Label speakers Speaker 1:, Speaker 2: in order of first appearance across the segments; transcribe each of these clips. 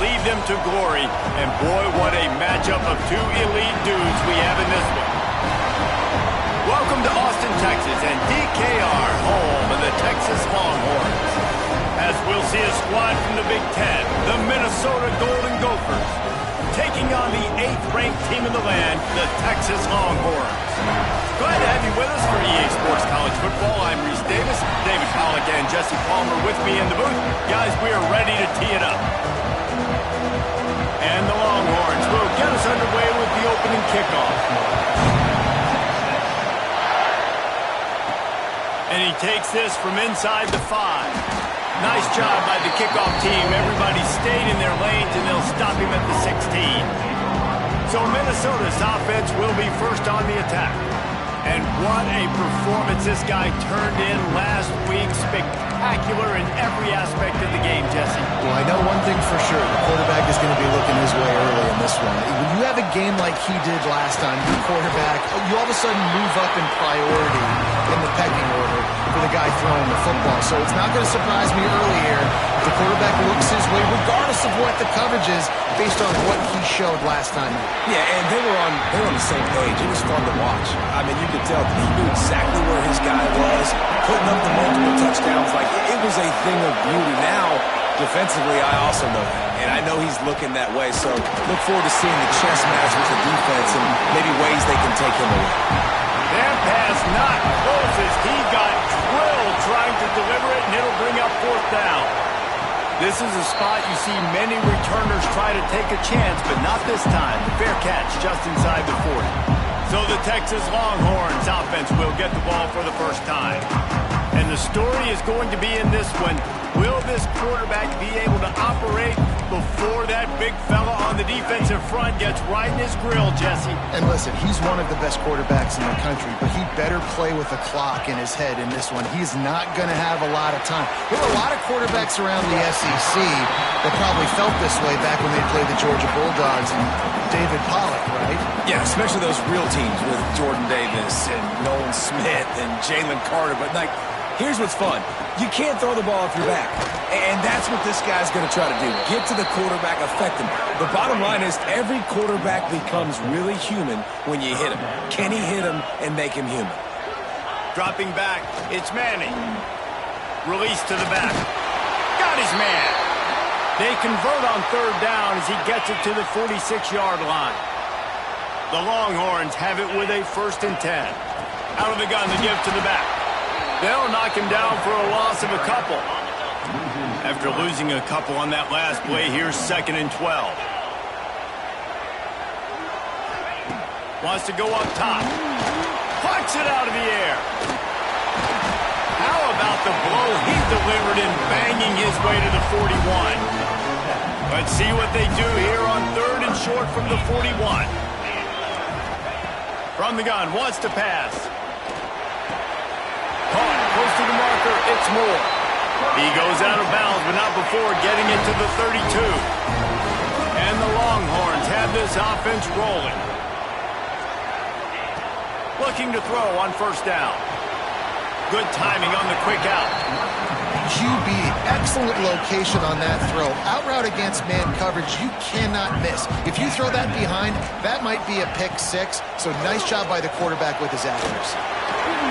Speaker 1: lead them to glory. And boy, what a matchup of two elite dudes we have in this one. Welcome to Austin, Texas, and DKR, home of the Texas Longhorns. As we'll see a squad from the Big Ten, the Minnesota Golden Gophers, taking on the 8th-ranked team in the land, the Texas Longhorns. Glad to have you with us for EA Sports College Football. I'm Reese Davis, David Pollack, and Jesse Palmer with me in the booth. Guys, we are ready to tee it up. And the Longhorns will get us underway with the opening kickoff. And he takes this from inside the 5. Nice job by the kickoff team. Everybody stayed in their lanes, and they'll stop him at the 16. So Minnesota's offense will be first on the attack. And what a performance this guy turned in last week. Spectacular in every aspect of the game, Jesse.
Speaker 2: Well, I know one thing for sure. The quarterback is going to be looking his way early in this one. When you have a game like he did last time, your quarterback, you all of a sudden move up in priority in the pecking order for the guy throwing the football. So it's not going to surprise me early here. The quarterback looks his way, regardless of what the coverage is, based on what he showed last time.
Speaker 3: Yeah, and they were on the same page. It was fun to watch. I mean, you could tell he knew exactly where his guy was, putting up the multiple touchdowns. Like, it was a thing of beauty. Now, defensively, I also know that. And I know he's looking that way. So look forward to seeing the chess match with the defense and maybe ways they can take him away.
Speaker 1: That pass not close as he got drilled trying to deliver it, and it'll bring up 4th down. This is a spot you see many returners try to take a chance, but not this time. The fair catch just inside the 40. So the Texas Longhorns offense will get the ball for the first time. And the story is going to be in this one. Will this quarterback be able to operate before that big fella on the defensive front gets right in his grill, Jesse?
Speaker 2: And listen, he's one of the best quarterbacks in the country, but he better play with the clock in his head in this one. He's not going to have a lot of time. There were a lot of quarterbacks around the SEC that probably felt this way back when they played the Georgia Bulldogs and David Pollack, right?
Speaker 3: Yeah, especially those real teams with Jordan Davis and Nolan Smith and Jalen Carter. But, like, here's what's fun. You can't throw the ball off your back. And that's what this guy's going to try to do. Get to the quarterback, affect him. The bottom line is every quarterback becomes really human when you hit him. Can he hit him and make him human?
Speaker 1: Dropping back, it's Manning. Release to the back. Got his man. They convert on 3rd down as he gets it to the 46-yard line. The Longhorns have it with a 1st and 10. Out of the gun to give to the back. They'll knock him down for a loss of a couple. After losing a couple on that last play, here's 2nd and 12. Wants to go up top. Plucks it out of the air. How about the blow he delivered in banging his way to the 41? Let's see what they do here on 3rd and short from the 41. From the gun, wants to pass. Caught, close to the marker, it's Moore. He goes out of bounds, but not before getting it to the 32. And the Longhorns have this offense rolling. Looking to throw on 1st down. Good timing on the quick out.
Speaker 2: QB, excellent location on that throw. Out route against man coverage, you cannot miss. If you throw that behind, that might be a pick 6. So nice job by the quarterback with his accuracy.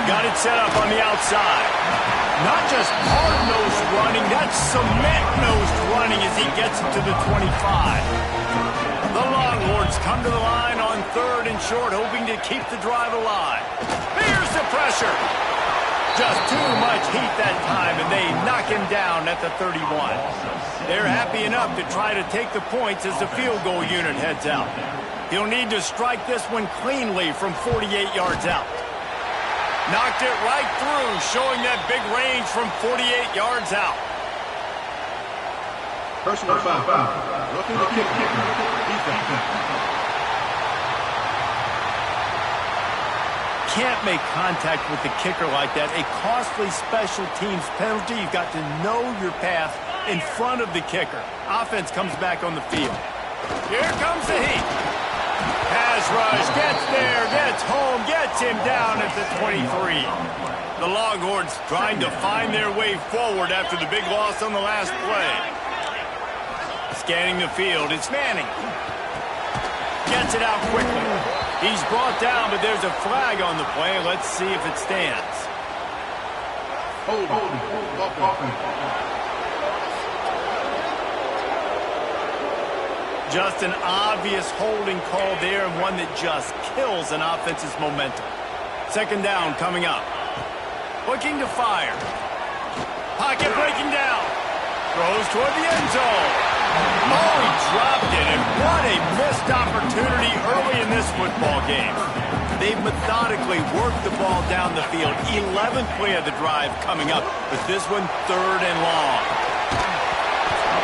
Speaker 1: Got it set up on the outside. Not just hard-nosed running, that's cement-nosed running as he gets it to the 25. The Longhorns come to the line on 3rd and short, hoping to keep the drive alive. Here's the pressure. Just too much heat that time, and they knock him down at the 31. They're happy enough to try to take the points as the field goal unit heads out. He'll need to strike this one cleanly from 48 yards out. Knocked it right through, showing that big range from 48 yards out.
Speaker 4: Personal foul. Looking to kick. Defense.
Speaker 1: Can't make contact with the kicker like that. A costly special teams penalty. You've got to know your path in front of the kicker. Offense comes back on the field. Here comes the heat. Pass rush, gets there, gets home, gets him down at the 23. The Longhorns trying to find their way forward after the big loss on the last play. scanning the field. It's Manning. Gets it out quickly. He's brought down, but there's a flag on the play. Let's see if it stands.
Speaker 4: Hold on.
Speaker 1: Just an obvious holding call there, and one that just kills an offense's momentum. Second down coming up. Looking to fire. Pocket breaking down. Throws toward the end zone. Oh, he dropped it, and what a missed opportunity early in this football game. They've methodically worked the ball down the field. 11th play of the drive coming up, but this one third and long.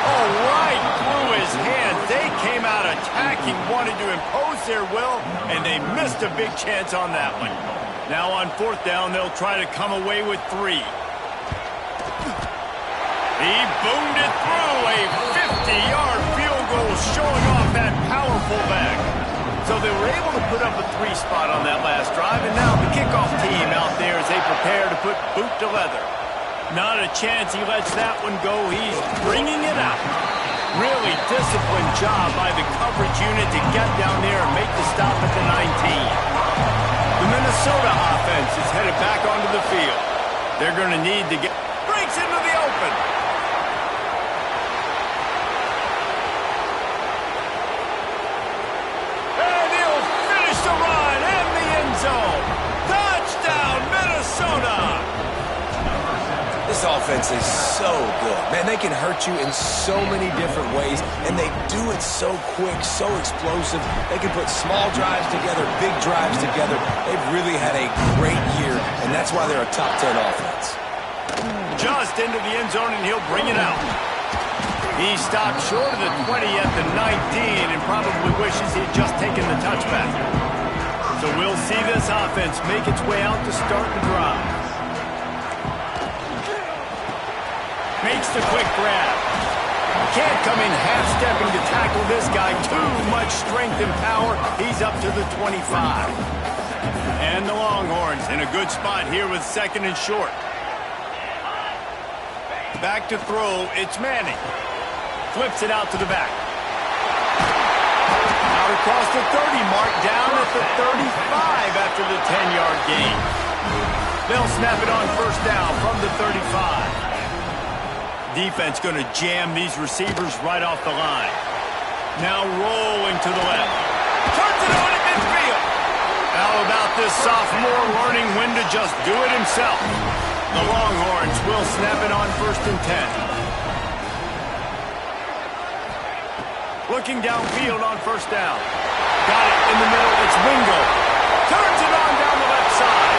Speaker 1: Oh, right through his hands. They came out attacking, wanted to impose their will, and they missed a big chance on that one. Now on fourth down, they'll try to come away with 3. He boomed it through, a 50-yard field goal showing off that powerful back. So they were able to put up a 3 spot on that last drive, and now the kickoff team out there as they prepare to put boot to leather. Not a chance he lets that one go. He's bringing it out. Really disciplined job by the coverage unit to get down there and make the stop at the 19. The Minnesota offense is headed back onto the field. They're going to need to get... Breaks into the open. And he'll finish the run in the end zone. Touchdown, Minnesota.
Speaker 3: This offense is so good. Man, they can hurt you in so many different ways, and they do it so quick, so explosive. They can put small drives together, big drives together. They've really had a great year, and that's why they're a top 10 offense.
Speaker 1: Just into the end zone, and he'll bring it out. He stopped short of the 20 at the 19 and probably wishes he'd just taken the touchback. So we'll see this offense make its way out to start the drive. Makes the quick grab. Can't come in half-stepping to tackle this guy. Too much strength and power. He's up to the 25. And the Longhorns in a good spot here with second and short. Back to throw. It's Manning. Flips it out to the back. Out across the 30 mark. Down at the 35 after the 10-yard gain. They'll snap it on first down from the 35. Defense going to jam these receivers right off the line. Now rolling to the left. Turns it on at midfield. How about this sophomore learning when to just do it himself? The Longhorns will snap it on first and 10. Looking downfield on first down. Got it in the middle. It's Wingo. Turns it on down the left side.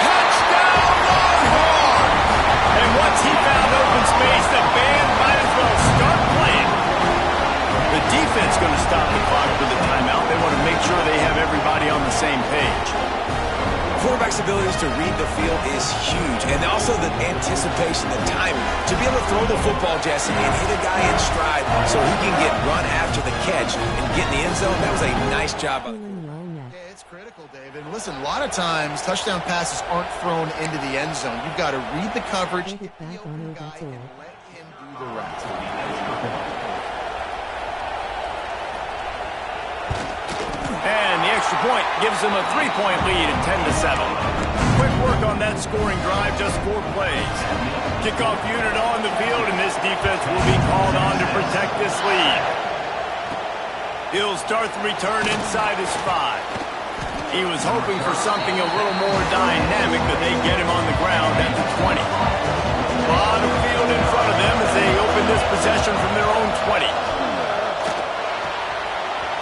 Speaker 1: Touchdown, Longhorns! And once he found open space, the band might as well start playing. The defense going to stop the clock for the timeout. They want to make sure they have everybody on the same page.
Speaker 3: Quarterback's abilities to read the field is huge, and also the anticipation, the timing. To be able to throw the football, Jesse, and hit a guy in stride so he can get run after the catch and get in the end zone, that was a nice job.
Speaker 2: Yeah, it's critical, David. Listen, a lot of times touchdown passes aren't thrown into the end zone. You've got to read the coverage, hit the open guy, and let him do the rest.
Speaker 1: And the extra point gives them a 3-point lead at 10-7. Quick work on that scoring drive, just 4 plays. Kickoff unit on the field, and this defense will be called on to protect this lead. He'll start the return inside his 5. He was hoping for something a little more dynamic, but they get him on the ground at the 20. Bottom field in front of them as they open this possession from their own 20.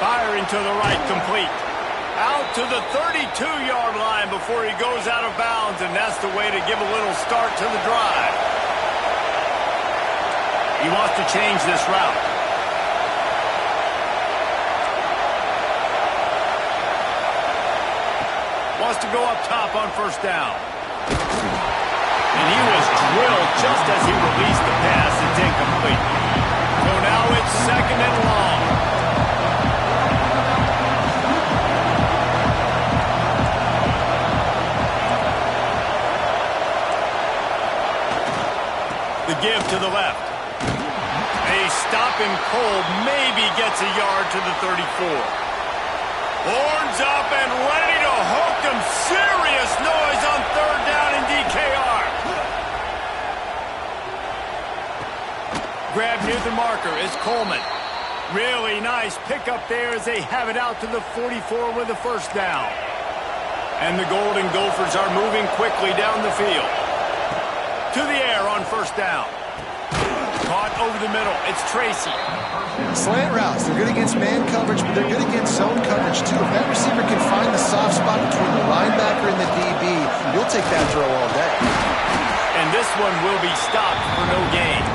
Speaker 1: Firing to the right, complete. Out to the 32-yard line before he goes out of bounds, and that's the way to give a little start to the drive. He wants to change this route. Wants to go up top on first down. And he was drilled just as he released the pass. It's incomplete. So now it's second and long. The give to the left. They stop him cold, maybe gets a yard to the 34. Horns up and ready to hook him. Serious noise on third down in DKR. Grab near the marker is Coleman. Really nice pickup there as they have it out to the 44 with a first down. And the Golden Gophers are moving quickly down the field. To the air on first down. Caught over the middle. It's Tracy.
Speaker 2: Slant routes. They're good against man coverage, but they're good against zone coverage, too. If that receiver can find the soft spot between the linebacker and the DB, you'll take that throw all day.
Speaker 1: And this one will be stopped for no gain.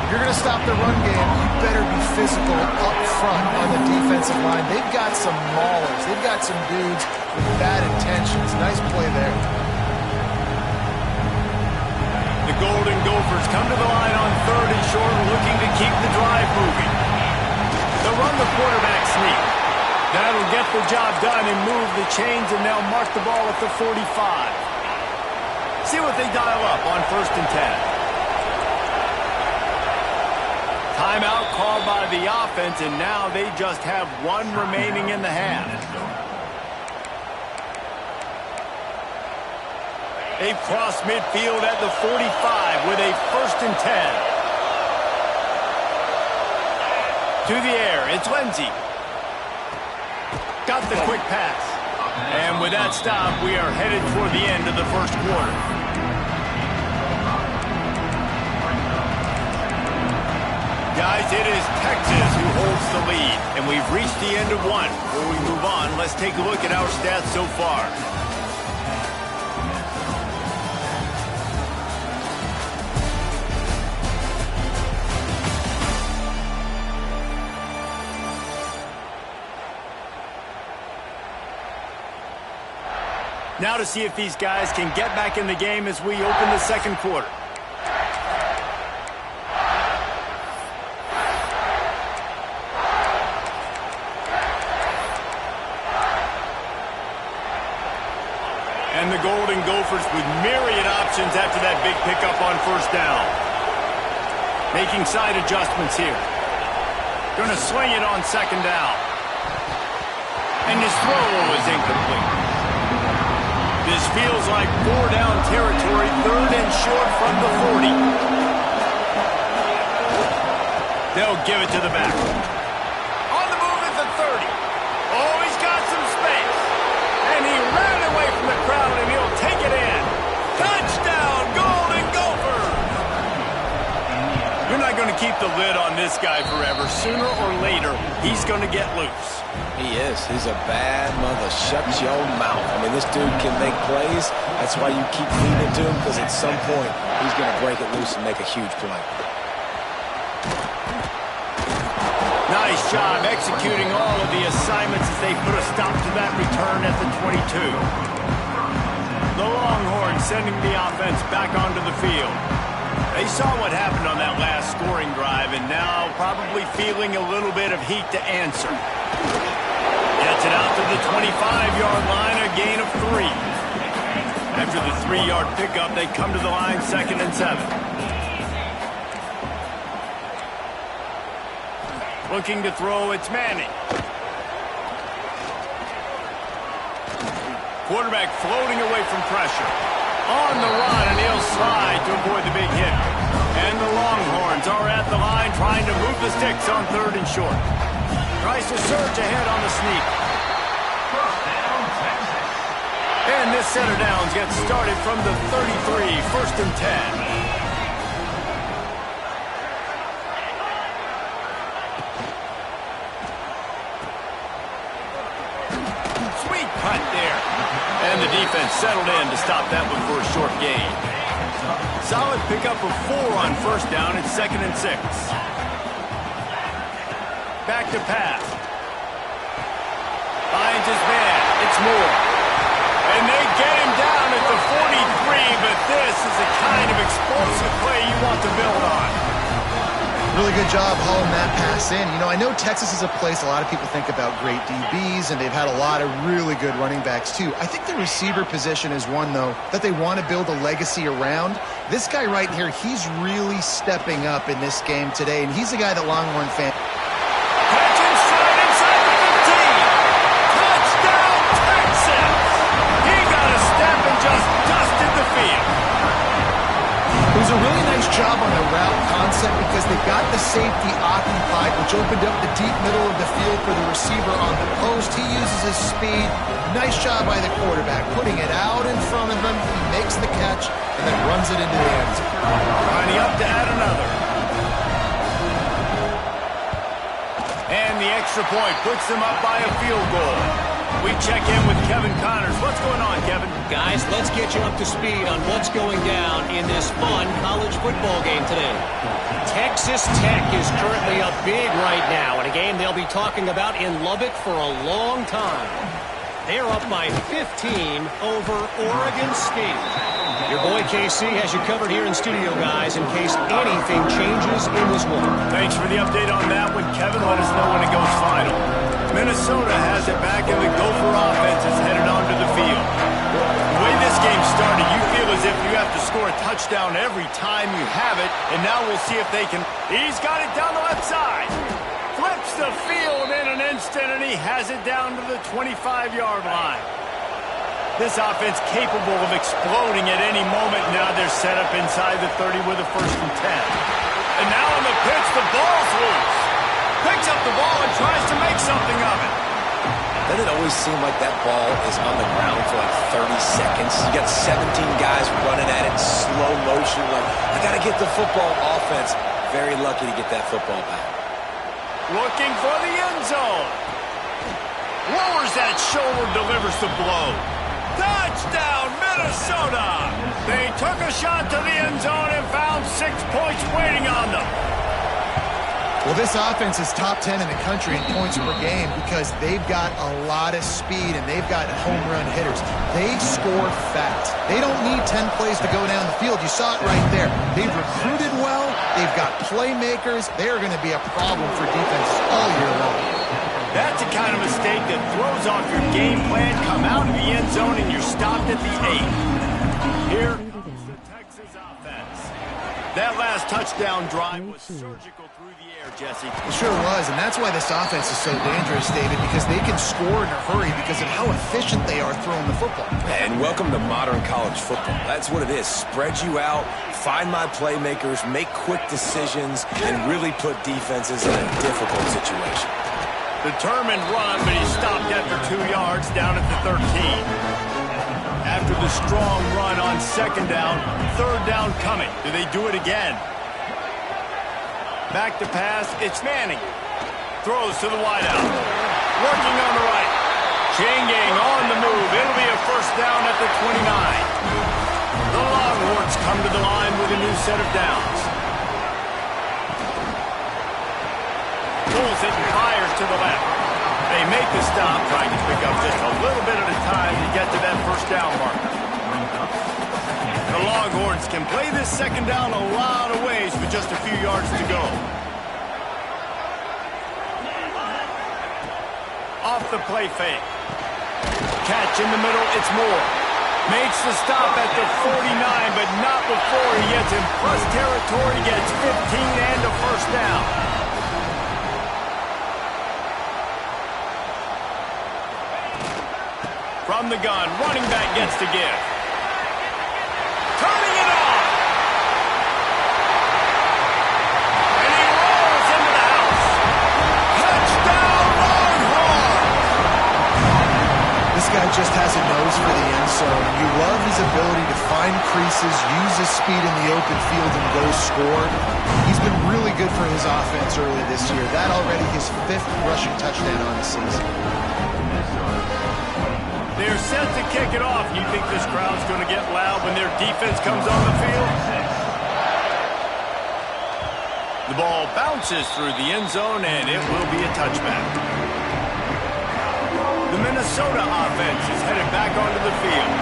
Speaker 2: If you're going to stop the run game, you better be physical up front on the defensive line. They've got some maulers. They've got some dudes with bad intentions. Nice play there.
Speaker 1: The Golden Gophers come to the line on third and short, looking to keep the drive moving. They'll run the quarterback sneak. That'll get the job done and move the chains, and they'll mark the ball at the 45. See what they dial up on first and 10. Timeout called by the offense, and now they just have one remaining in the half. They cross midfield at the 45 with a first and 10. To the air, it's Lindsey. Got the quick pass. And with that stop, we are headed toward the end of the first quarter. Guys, it is Texas who holds the lead, and we've reached the end of one. Before we move on, let's take a look at our stats so far. Now to see if these guys can get back in the game as we open the second quarter. And the Golden Gophers with myriad options after that big pickup on first down. Making side adjustments here. Going to swing it on second down. And his throw is incomplete. This feels like 4-down territory, third and short from the 40. They'll give it to the back. On the move at the 30. Oh, he's got some space. And he ran away from the crowd, and he'll take it in. Touchdown, Golden Gophers! You're not going to keep the lid on this guy forever. Sooner or later, he's going to get loose.
Speaker 3: He is. He's a bad mother. Shut your mouth. I mean, this dude can make plays. That's why you keep feeding it to him, because at some point, he's going to break it loose and make a huge play.
Speaker 1: Nice job executing all of the assignments as they put a stop to that return at the 22. The Longhorns sending the offense back onto the field. They saw what happened on that last scoring drive, and now probably feeling a little bit of heat to answer. Gets it out to the 25-yard line, a gain of 3. After the 3-yard pickup, they come to the line, 2nd and 7. Looking to throw, it's Manning. Quarterback floating away from pressure. On the run, and he'll slide to avoid the big hit. And the Longhorns are at the line trying to move the sticks on third and short. Tries to surge ahead on the sneak. And this set of downs gets started from the 33, 1st and 10. Punt there. And the defense settled in to stop that one for a short gain. Solid pickup of 4 on first down. It's 2nd and 6. Back to pass. Finds his man. It's Moore. And they get him down at the 43, but this is the kind of explosive play you want to build on.
Speaker 2: Really good job hauling that pass in. You know, I know Texas is a place a lot of people think about great DBs, and they've had a lot of really good running backs too. I think the receiver position is one, though, that they want to build a legacy around. This guy right here, he's really stepping up in this game today, and he's the guy that Longhorn fans...
Speaker 1: Catching straight inside the 15. Touchdown, Texas! He got a step and just dusted the field.
Speaker 2: It was a really nice job on the route concept because they got the safety occupied, which opened up the deep middle of the field for the receiver on the post. He uses his speed. Nice job by the quarterback, putting it out in front of him. He makes the catch and then runs it into the end zone.
Speaker 1: Lining up to add another. And the extra point puts them up by a field goal. We check in with Kevin Connors. What's going on, Kevin?
Speaker 5: Guys, let's get you up to speed on what's going down in this fun college football game today. Texas Tech is currently up big right now in a game they'll be talking about in Lubbock for a long time. They're up by 15 over Oregon State. Your boy KC has you covered here in studio, guys, in case anything changes in this one.
Speaker 1: Thanks for the update on that one, Kevin. Let us know when it goes final. Minnesota has it back, and the Gopher offense is headed onto the field. The way this game started, you feel as if you have to score a touchdown every time you have it, and now we'll see if they can. He's got it down the left side. Flips the field in an instant, and he has it down to the 25-yard line. This offense capable of exploding at any moment. Now they're set up inside the 30 with a 1st and 10. And now on the pitch, the ball's loose. Picks up the ball and tries to make something of it.
Speaker 3: Doesn't it always seem like that ball is on the ground for like 30 seconds? You got 17 guys running at it in slow motion. Like, I got to get the football. Offense, very lucky to get that football back.
Speaker 1: Looking for the end zone. Lowers that shoulder, delivers the blow. Touchdown, Minnesota! They took a shot to the end zone and found 6 points waiting on them.
Speaker 2: Well, this offense is top 10 in the country in points per game because they've got a lot of speed and they've got home run hitters. They score fast. They don't need 10 plays to go down the field. You saw it right there. They've recruited well. They've got playmakers. They are going to be a problem for defenses all year long.
Speaker 1: That's the kind of mistake that throws off your game plan. Come out of the end zone and you're stopped at the 8. Here comes the Texas offense. That last touchdown drive was surgical through the air, Jesse.
Speaker 2: It sure was, and that's why this offense is so dangerous, David, because they can score in a hurry because of how efficient they are throwing the football.
Speaker 3: And welcome to modern college football. That's what it is. Spread you out, find my playmakers, make quick decisions, and really put defenses in a difficult situation.
Speaker 1: Determined run, but he stopped after 2 yards down at the 13. After the strong run on 2nd down, 3rd down coming. Do they do it again? Back to pass, it's Manning. Throws to the wideout. Working on the right. Chain gang on the move. It'll be a 1st down at the 29. The Longhorns come to the line with a new set of downs. Pulls it and fires to the left. They make the stop, trying to pick up just a little bit at a time to get to that 1st down marker. The Longhorns can play this 2nd down a lot of ways with just a few yards to go. Off the play fake. Catch in the middle, it's Moore. Makes the stop at the 49, but not before he gets in plus territory, gets 15 and a 1st down. From the gun, running back gets to give. Turning it on! And he rolls into the house. Touchdown, Longhorns!
Speaker 2: This guy just has a nose for the end zone. You love his ability to find creases, use his speed in the open field, and go score. He's been really good for his offense early this year. That already his 5th rushing touchdown on the season.
Speaker 1: They're set to kick it off. You think this crowd's going to get loud when their defense comes on the field? The ball bounces through the end zone, and it will be a touchback. The Minnesota offense is headed back onto the field.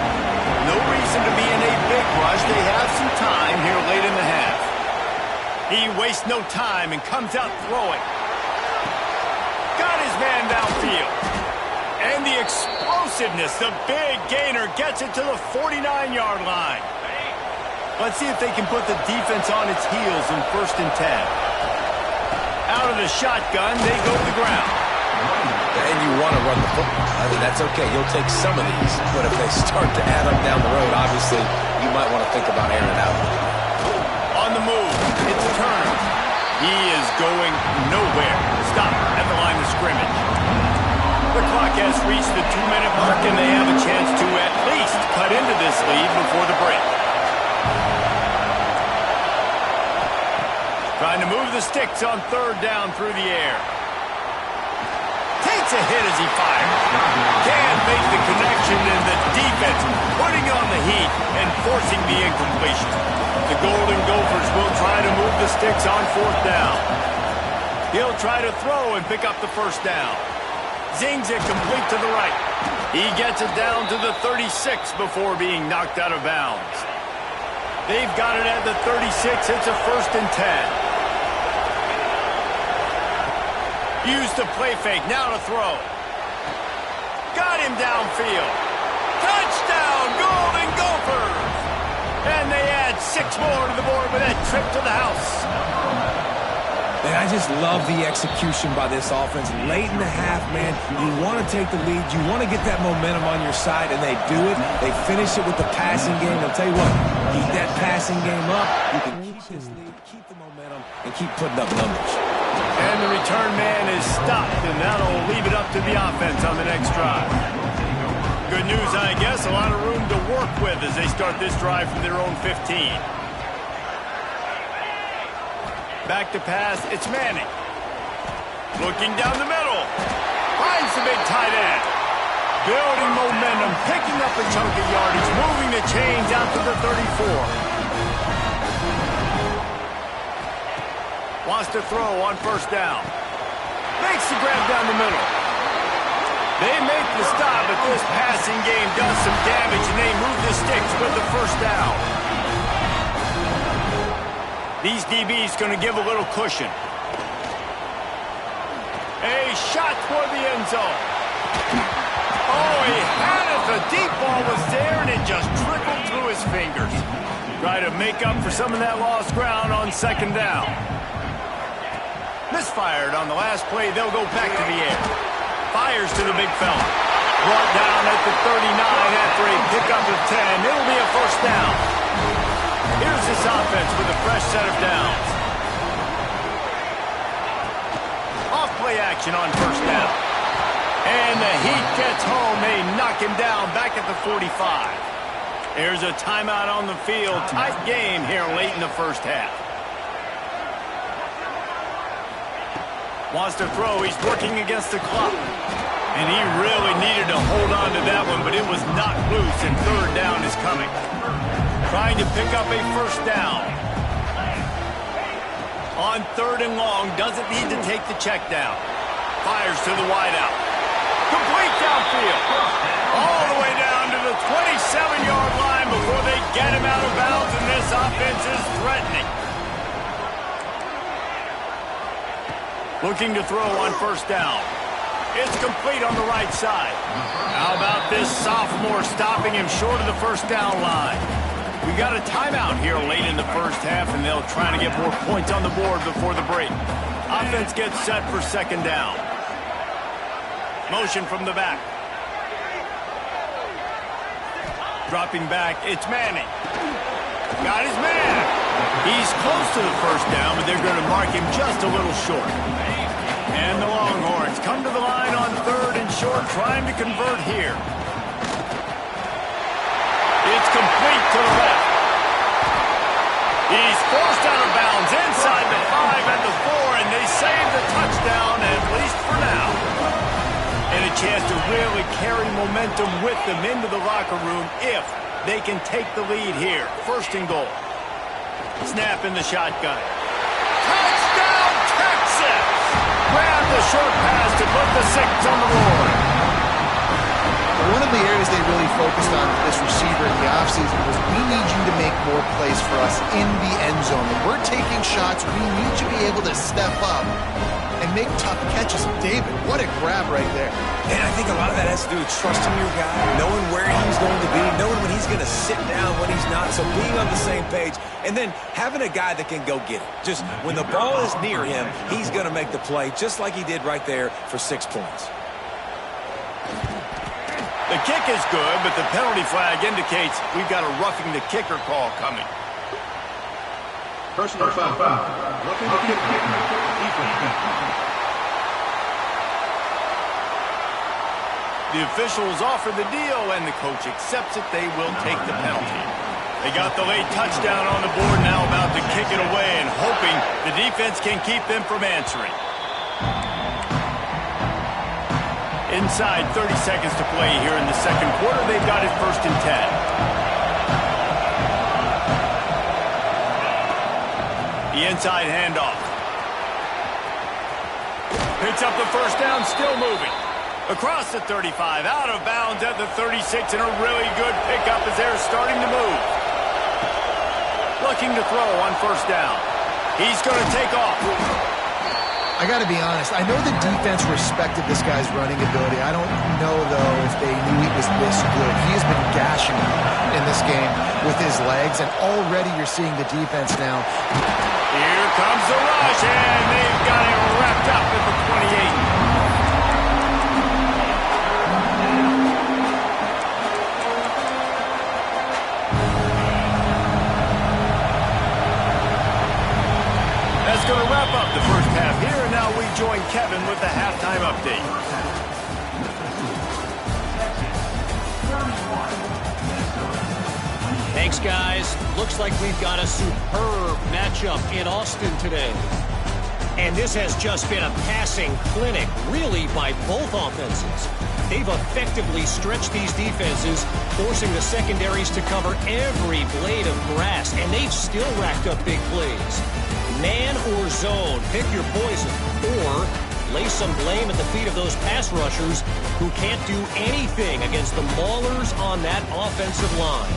Speaker 1: No reason to be in a big rush. They have some time here late in the half. He wastes no time and comes out throwing. Got his man downfield. And the explosiveness, the big gainer gets it to the 49-yard line. Let's see if they can put the defense on its heels in 1st and 10. Out of the shotgun, they go to the ground.
Speaker 3: And you want to run the football. I mean, that's okay. You'll take some of these. But if they start to add up down the road, obviously, you might want to think about airing it out.
Speaker 1: On the move, it's Turner. He is going nowhere. Stop at the line of scrimmage. The clock has reached the 2-minute mark, and they have a chance to at least cut into this lead before the break. Trying to move the sticks on 3rd down through the air. Takes a hit as he fires. Can't make the connection, and the defense putting on the heat and forcing the incompletion. The Golden Gophers will try to move the sticks on 4th down. He'll try to throw and pick up the 1st down. Zings it complete to the right. He gets it down to the 36 before being knocked out of bounds. They've got it at the 36. It's a 1st and 10. Used the play fake, now to throw. Got him downfield. Touchdown, Golden Gophers! And they add 6 more to the board with that trip to the house.
Speaker 3: Man, I just love the execution by this offense. Late in the half, man, you want to take the lead. You want to get that momentum on your side, and they do it. They finish it with the passing game. I'll tell you what, keep that passing game up. You can keep this lead, keep the momentum, and keep putting up numbers.
Speaker 1: And the return man is stopped, and that'll leave it up to the offense on the next drive. Good news, I guess. A lot of room to work with as they start this drive from their own 15. Back to pass, it's Manning. Looking down the middle. Finds the big tight end. Building momentum, picking up a chunk of yardage, moving the chains out to the 34. Wants to throw on 1st down. Makes the grab down the middle. They make the stop, but this passing game does some damage, and they move the sticks with the 1st down. These DBs going to give a little cushion. A shot toward the end zone. Oh, he had it. The deep ball was there, and it just trickled through his fingers. Try to make up for some of that lost ground on 2nd down. Misfired on the last play. They'll go back to the air. Fires to the big fella. Brought down at the 39 after a pickup of 10. It'll be a 1st down. Here's this offense with a fresh set of downs. Off play action on 1st down. And the Heat gets home. They knock him down back at the 45. There's a timeout on the field. Tight game here late in the 1st half. Wants to throw. He's working against the clock. And he really needed to hold on to that one, but it was knocked loose, and 3rd down is coming. Trying to pick up a 1st down. On 3rd and long, doesn't need to take the check down. Fires to the wideout. Complete downfield. All the way down to the 27-yard line before they get him out of bounds, and this offense is threatening. Looking to throw on 1st down. It's complete on the right side. How about this sophomore stopping him short of the 1st down line? We got a timeout here late in the 1st half, and they'll try to get more points on the board before the break. Offense gets set for 2nd down. Motion from the back. Dropping back, it's Manning. Got his man. He's close to the 1st down, but they're going to mark him just a little short. And the Longhorns come to the line on 3rd and short, trying to convert here. It's complete to the left. He's forced out of bounds inside the 5 and the 4, and they save the touchdown, at least for now. And a chance to really carry momentum with them into the locker room if they can take the lead here. 1st and goal. Snap in the shotgun. Touchdown, Texas! Grab the short pass to put the 6 on the board.
Speaker 2: one of the areas they really focused on with this receiver in the offseason was we need you to make more plays for us in the end zone. When we're taking shots, we need you to be able to step up and make tough catches. David, what a grab right there.
Speaker 3: And I think a lot of that has to do with trusting your guy, knowing where he's going to be, knowing when he's going to sit down, when he's not, so being on the same page, and then having a guy that can go get it. Just when the ball is near him, he's going to make the play, just like he did right there for 6 points.
Speaker 1: The kick is good, but the penalty flag indicates we've got a roughing the kicker call coming.
Speaker 4: Personal foul. Roughing the kicker. Defense.
Speaker 1: The officials offer the deal, and the coach accepts it. They will take the penalty. They got the late touchdown on the board, now about to kick it away and hoping the defense can keep them from answering. Inside 30 seconds to play here in the second quarter. They've got it 1st and 10. The inside handoff. Picks up the first down, still moving. Across the 35, out of bounds at the 36, and a really good pickup as they're starting to move. Looking to throw on 1st down. He's going to take off.
Speaker 2: I got to be honest, I know the defense respected this guy's running ability. I don't know, though, if they knew he was this good. He has been gashing in this game with his legs, and already you're seeing the defense now.
Speaker 1: Here comes the rush, and they've got it wrapped up at the 28. Going to wrap up the first half here, and now we join Kevin with the halftime update.
Speaker 5: Thanks, guys. Looks like we've got a superb matchup in Austin today. And this has just been a passing clinic, really, by both offenses. They've effectively stretched these defenses, forcing the secondaries to cover every blade of grass, and they've still racked up big plays. Man or zone, pick your poison, or lay some blame at the feet of those pass rushers who can't do anything against the maulers on that offensive line.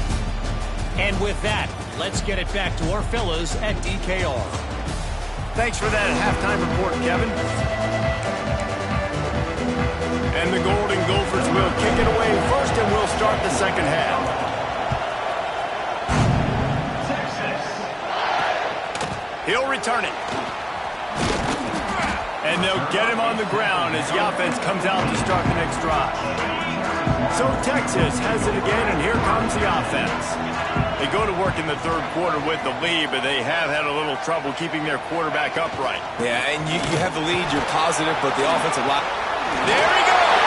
Speaker 5: And with that, let's get it back to our fellas at DKR.
Speaker 1: Thanks for that halftime report, Kevin. And the Golden Gophers will kick it away first, and we'll start the second half. He'll return it. And they'll get him on the ground as the offense comes out to start the next drive. So Texas has it again, and here comes the offense. They go to work in the third quarter with the lead, but they have had a little trouble keeping their quarterback upright.
Speaker 3: Yeah, and you have the lead, you're positive, but the offensive line...
Speaker 1: There he goes!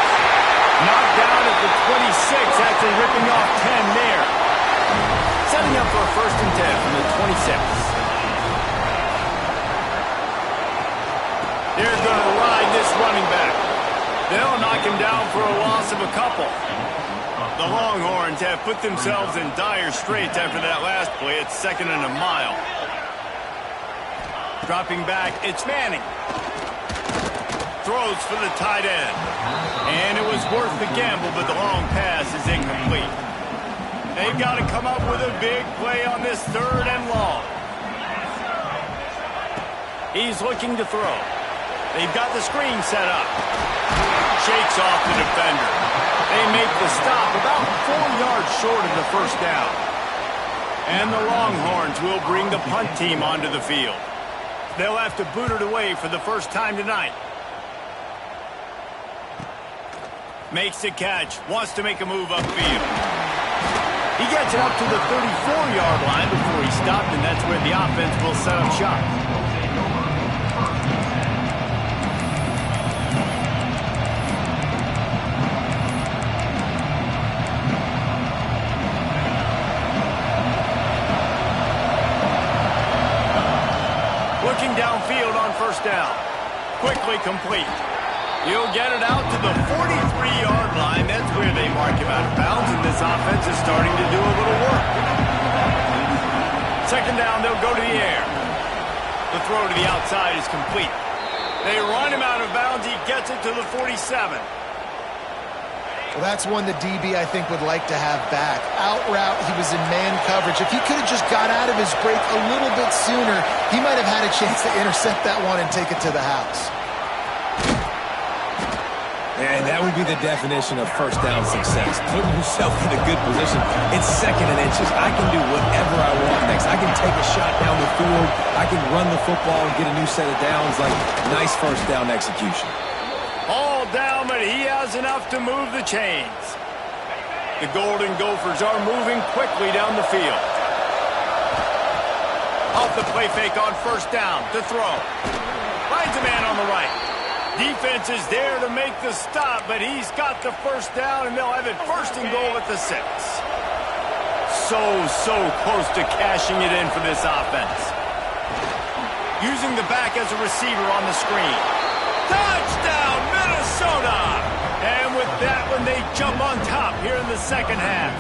Speaker 1: Knocked down at the 26, after ripping off 10 there. Setting up for a 1st and 10 from the 26. They're going to ride this running back. They'll knock him down for a loss of a couple. The Longhorns have put themselves in dire straits after that last play. It's 2nd and a mile. Dropping back, it's Manning. Throws for the tight end. And it was worth the gamble, but the long pass is incomplete. They've got to come up with a big play on this 3rd and long. He's looking to throw. They've got the screen set up. Shakes off the defender. They make the stop about 4 yards short of the 1st down. And the Longhorns will bring the punt team onto the field. They'll have to boot it away for the first time tonight. Makes the catch. Wants to make a move upfield. He gets it up to the 34-yard line before he stopped, and that's where the offense will set up shop. Looking downfield on 1st down. Quickly complete. He'll get it out to the 43-yard line. That's where they mark him out of bounds, and this offense is starting to do a little work. 2nd down, they'll go to the air. The throw to the outside is complete. They run him out of bounds. He gets it to the 47.
Speaker 2: Well, that's one the DB, I think, would like to have back. Out route, he was in man coverage. If he could have just got out of his break a little bit sooner, he might have had a chance to intercept that one and take it to the house.
Speaker 3: And that would be the definition of first down success. Putting yourself in a good position. It's 2nd and inches. I can do whatever I want next. I can take a shot down the field. I can run the football and get a new set of downs. Like, nice first down execution.
Speaker 1: All down, but he has enough to move the chains. The Golden Gophers are moving quickly down the field. Off the play fake on first down to throw. Finds a man on the right. Defense is there to make the stop, but he's got the first down, and they'll have it 1st and goal at the 6. So close to cashing it in for this offense. Using the back as a receiver on the screen. Touchdown, Minnesota! And with that one, they jump on top here in the 2nd half.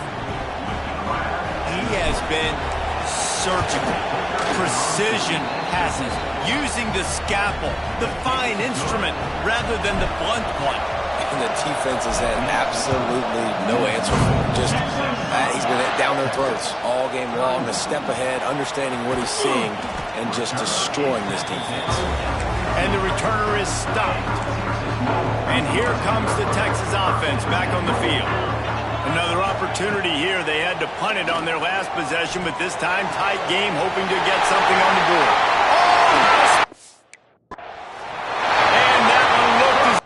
Speaker 1: He has been surgical, precision passes, using the scalpel, the fine instrument, rather than the blunt one.
Speaker 3: And the defense has had absolutely no answer for him. Just, he's been down their throats all game long, a step ahead, understanding what he's seeing, and just destroying this defense.
Speaker 1: And the returner is stopped. And here comes the Texas offense back on the field. Another opportunity here. They had to punt it on their last possession, but this time tight game, hoping to get something on the board. Oh! And that one looked as...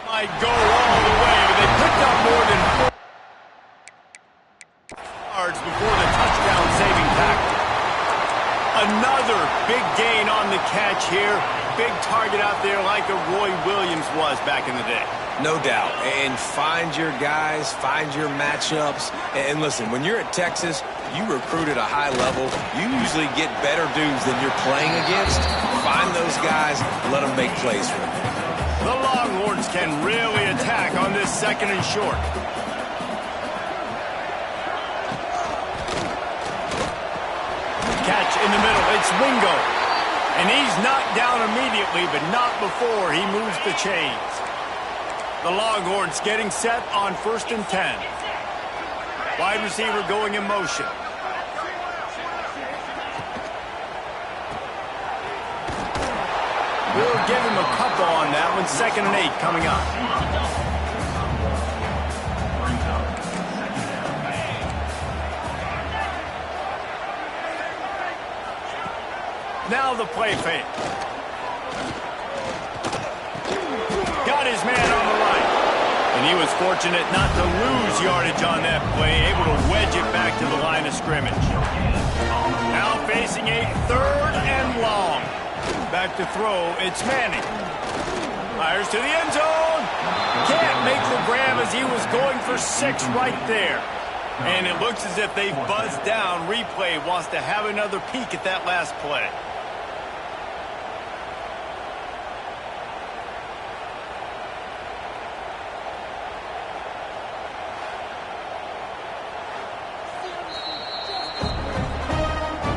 Speaker 1: might go all the way, but they picked up more than 4 yards before the touchdown saving tackle. Another big gain on the catch here. Big target out there like a Roy Williams was back in the day.
Speaker 3: No doubt. And find your guys, find your matchups. And listen, when you're at Texas, you recruit at a high level. You usually get better dudes than you're playing against. Find those guys, let them make plays for you.
Speaker 1: The Longhorns can really attack on this 2nd and short. Catch in the middle. It's Wingo. And he's knocked down immediately, but not before he moves the chains. The Longhorns getting set on 1st and 10. Wide receiver going in motion. We'll give him a couple on that one. 2nd and 8 coming up. Now the play fake. Got his man on the right. And he was fortunate not to lose yardage on that play, able to wedge it back to the line of scrimmage. Now facing a 3rd and long. Back to throw, it's Manning. Fires to the end zone. Can't make the grab as he was going for 6 right there. And it looks as if they buzzed down. Replay wants to have another peek at that last play.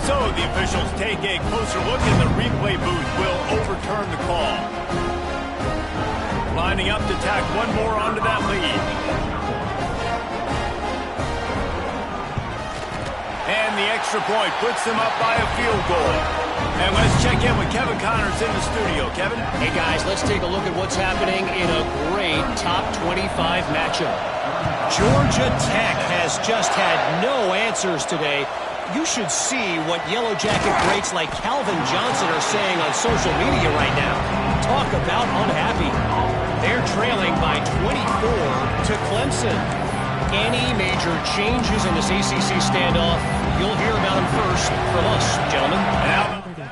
Speaker 1: So the officials take a closer look, and the replay booth will overturn the call. Lining up to tack one more onto that lead. And the extra point puts them up by a field goal. And let's check in with Kevin Connors in the studio. Kevin?
Speaker 5: Hey, guys, let's take a look at what's happening in a great top 25 matchup. Georgia Tech has just had no answers today. You should see what Yellow Jacket greats like Calvin Johnson are saying on social media right now. Talk about unhappy. They're trailing by 24 to Clemson. Any major changes in this ACC standoff, you'll hear about them first from us, gentlemen.
Speaker 1: Now, Kevin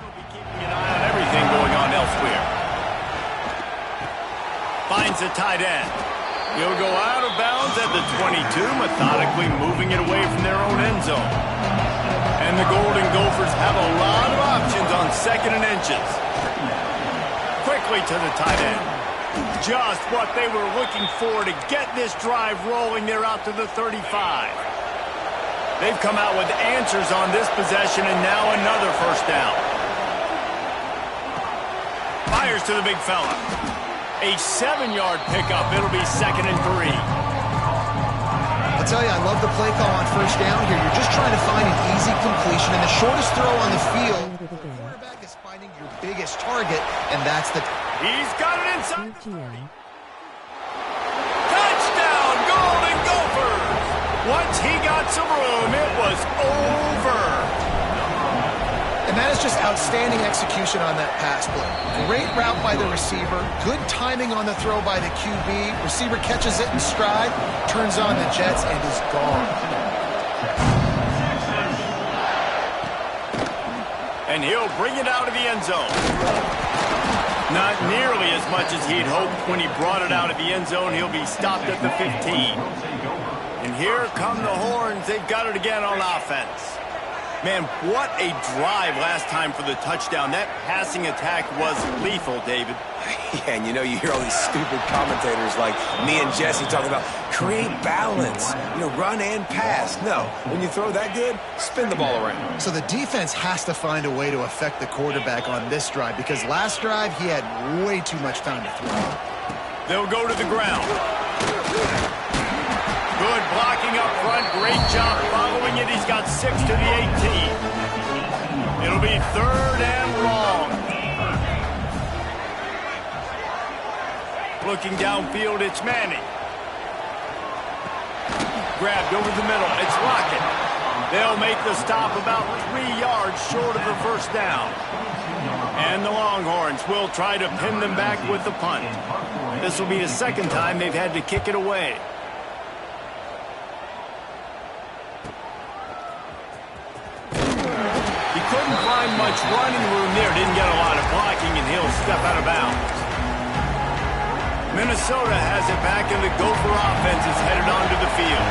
Speaker 1: will be keeping an eye on everything going on elsewhere. Finds a tight end. He'll go out of bounds at the 22, methodically moving it away from their own end zone. And the Golden Gophers have a lot of options on 2nd and inches. Quickly to the tight end. Just what they were looking for to get this drive rolling. They're out to the 35. They've come out with answers on this possession, and now another first down. Fires to the big fella. A 7-yard pickup. It'll be 2nd and 3.
Speaker 2: I'll tell you, I love the play call on first down here. You're just trying to find an easy completion and the shortest throw on the field. The quarterback is finding your biggest target, and that's the...
Speaker 1: He's got it inside the 30. Touchdown, Golden Gophers! Once he got some room, it was over.
Speaker 2: And that is just outstanding execution on that pass play. Great route by the receiver, good timing on the throw by the QB. Receiver catches it in stride, turns on the jets, and is gone.
Speaker 1: And he'll bring it out of the end zone. Not nearly as much as he'd hoped when he brought it out of the end zone. He'll be stopped at the 15. And here come the horns. They've got it again on offense. Man, what a drive last time for the touchdown. That passing attack was lethal, David.
Speaker 3: Yeah, and you hear all these stupid commentators like me and Jesse talking about create balance, run and pass. No, when you throw that good, spin the ball around.
Speaker 2: So the defense has to find a way to affect the quarterback on this drive because last drive he had way too much time to throw.
Speaker 1: They'll go to the ground. Good blocking up front. Great job following it. He's got 6 to the 18. It'll be 3rd and long. Looking downfield, it's Manning. Grabbed over the middle. It's Lockett. They'll make the stop about 3 yards short of the first down. And the Longhorns will try to pin them back with the punt. This will be the 2nd time they've had to kick it away. Couldn't find much running room there. Didn't get a lot of blocking, and he'll step out of bounds. Minnesota has it back, and the Gopher offense is headed onto the field.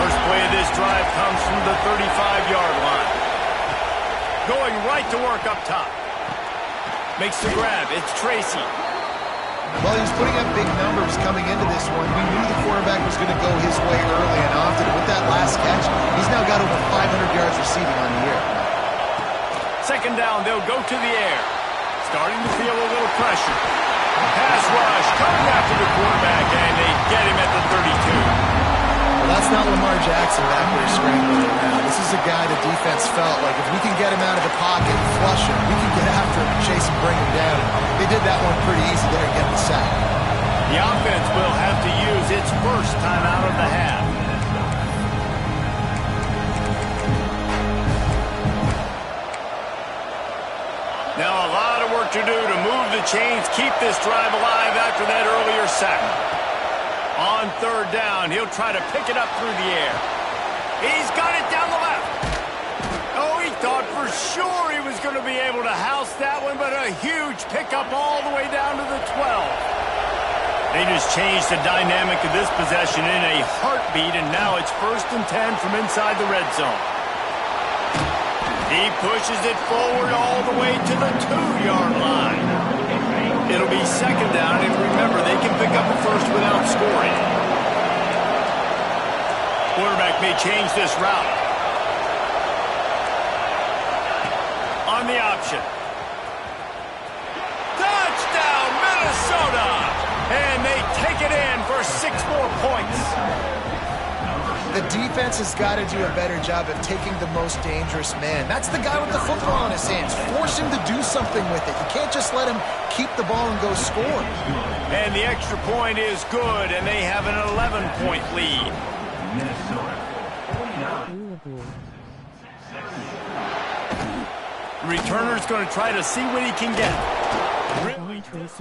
Speaker 1: First play of this drive comes from the 35-yard line. Going right to work up top. Makes the grab. It's Tracy.
Speaker 2: Well, he was putting up big numbers coming into this one. We knew the quarterback was going to go his way early and often. With that last catch, he's now got over 500 yards receiving on the year.
Speaker 1: 2nd down, they'll go to the air. Starting to feel a little pressure. Pass rush, coming after the quarterback, and they get him at the 32.
Speaker 2: Well, that's not Lamar Jackson back there scrambling around. This is a guy the defense felt like if we can get him out of the pocket and flush him, we can get after him and chase him, bring him down. They did that one pretty easy there and get the sack.
Speaker 1: The offense will have to use its first time out of the half. Now a lot of work to do to move the chains, keep this drive alive after that earlier sack. On 3rd down, he'll try to pick it up through the air. He's got it down the left. Oh, he thought for sure he was going to be able to house that one, but a huge pickup all the way down to the 12. They just changed the dynamic of this possession in a heartbeat, and now it's 1st and 10 from inside the red zone. He pushes it forward all the way to the 2-yard line. It'll be 2nd down, and remember, they can pick up a first without scoring. Quarterback may change this route. On the option. Touchdown, Minnesota! And they take it in for 6 more points.
Speaker 2: The defense has got to do a better job of taking the most dangerous man. That's the guy with the football in his hands. Force him to do something with it. You can't just let him keep the ball and go score.
Speaker 1: And the extra point is good, and they have an 11-point lead. The returner's going to try to see what he can get. Really great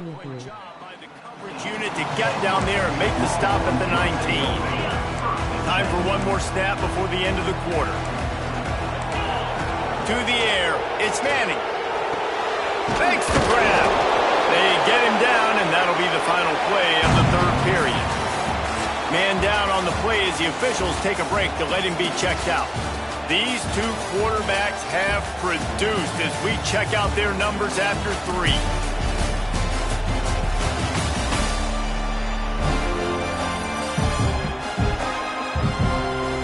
Speaker 1: job by the coverage unit to get down there and make the stop at the 19. Time for one more snap before the end of the quarter. To the air, it's Manning. Makes the grab. They get him down, and that'll be the final play of the 3rd period. Man down on the play as the officials take a break to let him be checked out. These 2 quarterbacks have produced as we check out their numbers after 3.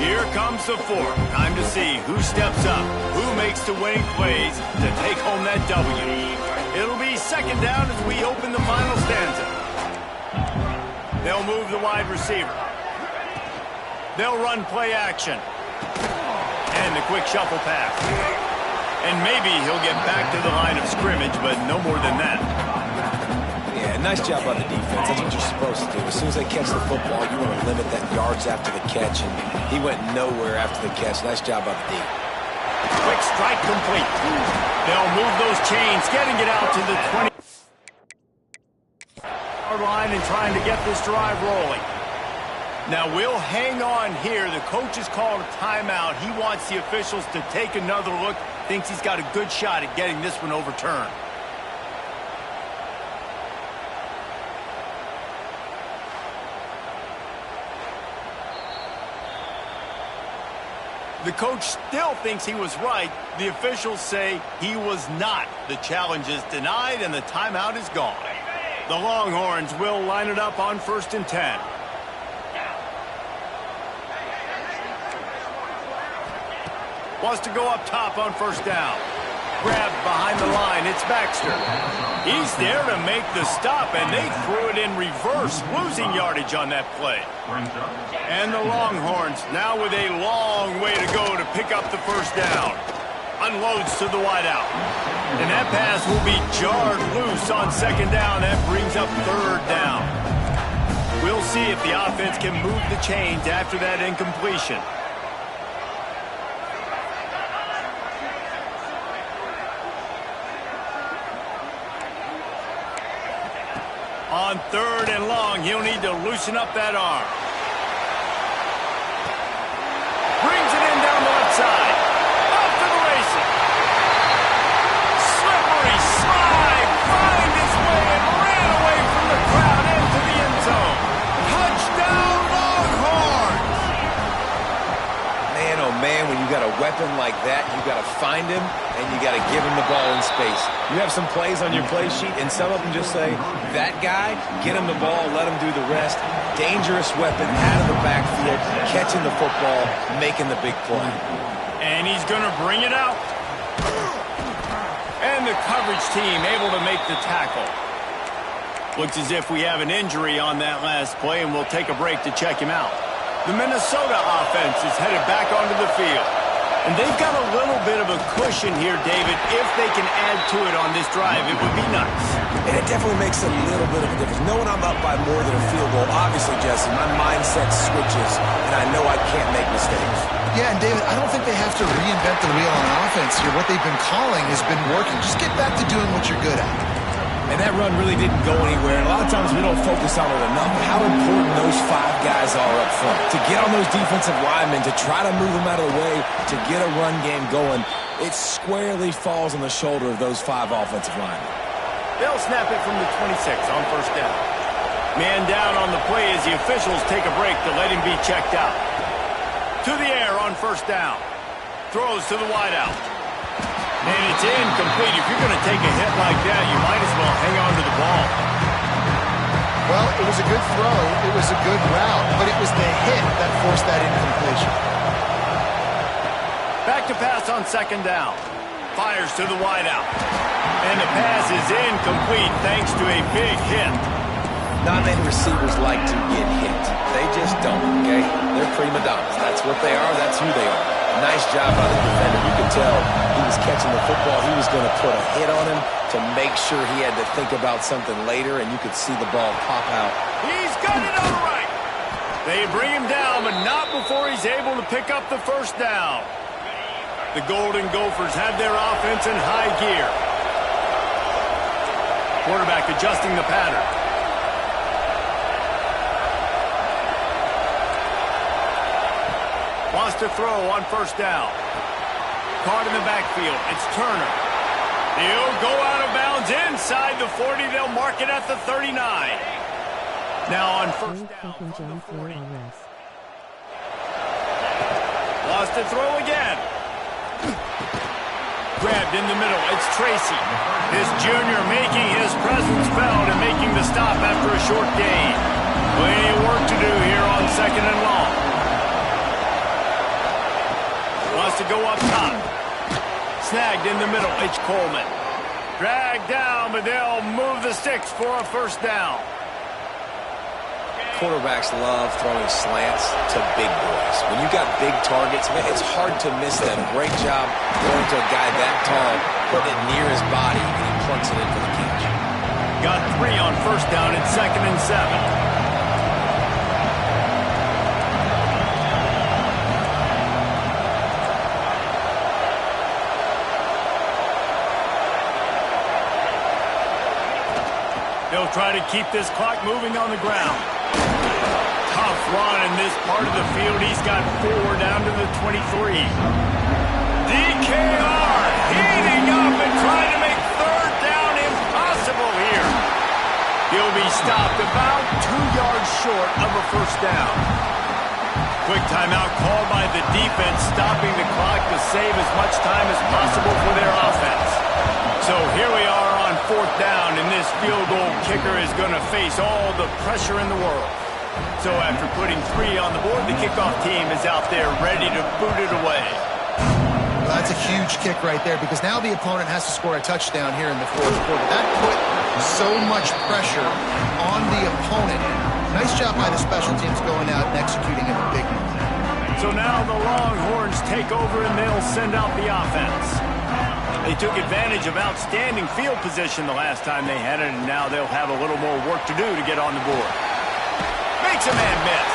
Speaker 1: Here Here comes the fourth. Time to see who steps up, who makes the winning plays to take home that W. It'll be second down as we open the final stanza. They'll move the wide receiver. They'll run play action. And the quick shuffle pass. And maybe he'll get back to the line of scrimmage, but no more than that.
Speaker 3: Yeah, nice job by the defense. That's what you're supposed to do. As soon as they catch the football, you want to limit that yards after the catch, and he went nowhere after the catch. Nice job by the D.
Speaker 1: Quick strike complete. They'll move those chains, getting it out to the 20-yard line and trying to get this drive rolling. Now, we'll hang on here. The coach has called a timeout. He wants the officials to take another look. Thinks he's got a good shot at getting this one overturned. The coach still thinks he was right. The officials say he was not. The challenge is denied and the timeout is gone. The Longhorns will line it up on 1st and 10. Wants to go up top on 1st down. Grabbed behind the line. It's Baxter. He's there to make the stop, and they threw it in reverse, losing yardage on that play. And the Longhorns now with a long way to go to pick up the 1st down. Unloads to the wideout. And that pass will be jarred loose on 2nd down. That brings up 3rd down. We'll see if the offense can move the chains after that incompletion. On 3rd and long, he'll need to loosen up that arm. Brings it in down the left side. Off to the races. Slippery slide. Find his way and ran away from the crowd into the end zone. Touchdown, Longhorns!
Speaker 3: Man, oh man, when you got a weapon like that, you got to find him and you got to give him the ball in space. You have some plays on your play sheet, and some of them just say, that guy, get him the ball, let him do the rest. Dangerous weapon out of the backfield, catching the football, making the big play.
Speaker 1: And he's going to bring it out. And the coverage team able to make the tackle. Looks as if we have an injury on that last play, and we'll take a break to check him out. The Minnesota offense is headed back onto the field. And they've got a little bit of a cushion here, David. If they can add to it on this drive, it would be nice.
Speaker 3: And it definitely makes a little bit of a difference. Knowing I'm up by more than a field goal, obviously, Jesse, my mindset switches, and I know I can't make mistakes.
Speaker 2: Yeah, and David, I don't think they have to reinvent the wheel on offense here. What they've been calling has been working. Just get back to doing what you're good at.
Speaker 3: And that run really didn't go anywhere. And a lot of times we don't focus on it enough. How important those 5 guys are up front. To get on those defensive linemen, to try to move them out of the way, to get a run game going, it squarely falls on the shoulder of those 5 offensive linemen.
Speaker 1: They'll snap it from the 26 on 1st down. Man down on the play as the officials take a break to let him be checked out. To the air on 1st down. Throws to the wideout. And it's incomplete. If you're going to take a hit like that, you might as well hang on to the ball.
Speaker 2: Well, it was a good throw. It was a good route, but it was the hit that forced that incompletion.
Speaker 1: Back to pass on 2nd down. Fires to the wideout. And the pass is incomplete thanks to a big hit.
Speaker 3: Not many receivers like to get hit. They just don't, okay? They're prima donnas. That's what they are. That's who they are. Nice job by the defender. You could tell he was catching the football. He was going to put a hit on him to make sure he had to think about something later, and you could see the ball pop out.
Speaker 1: He's got it all right. They bring him down, but not before he's able to pick up the 1st down. The Golden Gophers have their offense in high gear. Quarterback adjusting the pattern. Wants to throw on 1st down. Caught in the backfield. It's Turner. He'll go out of bounds inside the 40. They'll mark it at the 39. Now on 1st down from the 40. Lost to throw again. Grabbed in the middle. It's Tracy. This junior making his presence felt and making the stop after a short gain. Plenty of work to do here on 2nd and long. go up top. Snagged in the middle. It's Coleman. Dragged down, but they'll move the sticks for a first down.
Speaker 3: Quarterbacks love throwing slants to big boys. When you got big targets, man, it's hard to miss them. Great job going to a guy that tall, putting it near his body, and he plunks it in for the catch.
Speaker 1: Got 3 on first down and 2nd and 7. They'll try to keep this clock moving on the ground. Tough run in this part of the field. He's got 4 down to the 23. DKR heating up and trying to make 3rd down impossible here. He'll be stopped about 2 yards short of a first down. Quick timeout called by the defense, stopping the clock to save as much time as possible for their offense. So here we are on 4th down, and this field goal kicker is going to face all the pressure in the world. So after putting 3 on the board, the kickoff team is out there ready to boot it away.
Speaker 2: Well, that's a huge kick right there because now the opponent has to score a touchdown here in the 4th quarter. That put so much pressure on the opponent. Nice job by the special teams going out and executing in a big moment.
Speaker 1: So now the Longhorns take over and they'll send out the offense. They took advantage of outstanding field position the last time they had it, and now they'll have a little more work to do to get on the board. Makes a man miss.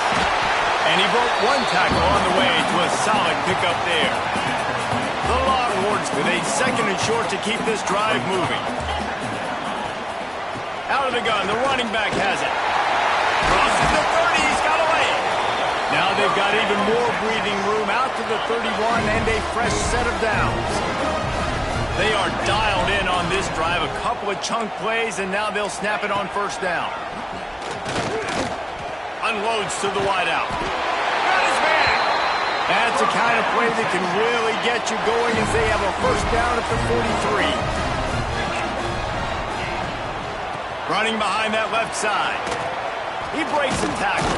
Speaker 1: And he broke 1 tackle on the way to a solid pickup there. The Longhorns with a 2nd and short to keep this drive moving. Out of the gun, the running back has it. Crosses the 30, he's got away. Now they've got even more breathing room out to the 31 and a fresh set of downs. They are dialed in on this drive, a couple of chunk plays, and now they'll snap it on first down. Unloads to the wideout. Got his man. That's the kind of play that can really get you going as they have a first down at the 43. Running behind that left side. He breaks the tackle.